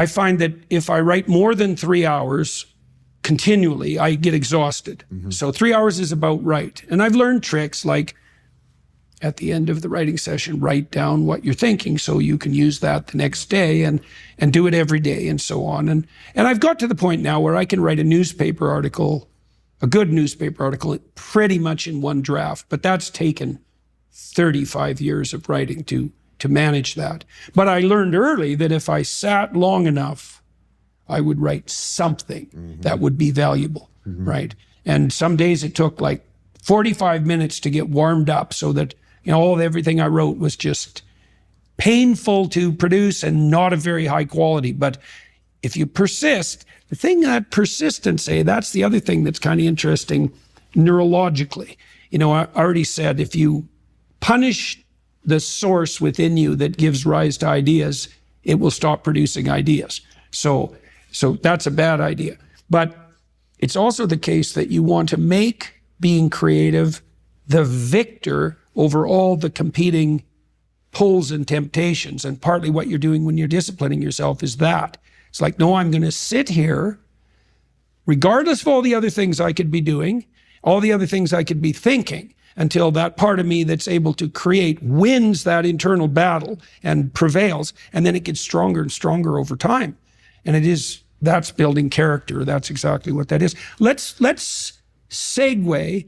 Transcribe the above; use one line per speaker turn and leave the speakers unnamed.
I find that if I write more than 3 hours continually, I get exhausted. So 3 hours is about right. And I've learned tricks like at the end of the writing session, write down what you're thinking so you can use that the next day and do it every day and so on. And I've got to the point now where I can write a newspaper article, a good newspaper article, pretty much in one draft, but that's taken 35 years of writing to manage that. But I learned early that if I sat long enough, I would write something that would be valuable, right? And some days it took like 45 minutes to get warmed up so that, you know, everything I wrote was just painful to produce and not of very high quality. But if you persist, the thing that persistence, that's the other thing that's kind of interesting neurologically. You know, I already said, if you punish the source within you that gives rise to ideas, it will stop producing ideas. So that's a bad idea. But it's also the case that you want to make being creative the victor over all the competing pulls and temptations. And partly what you're doing when you're disciplining yourself is that. It's like, no, I'm going to sit here, regardless of all the other things I could be doing, all the other things I could be thinking, until that part of me that's able to create wins that internal battle and prevails. And then it gets stronger and stronger over time. And that's building character. That's exactly what that is. Let's segue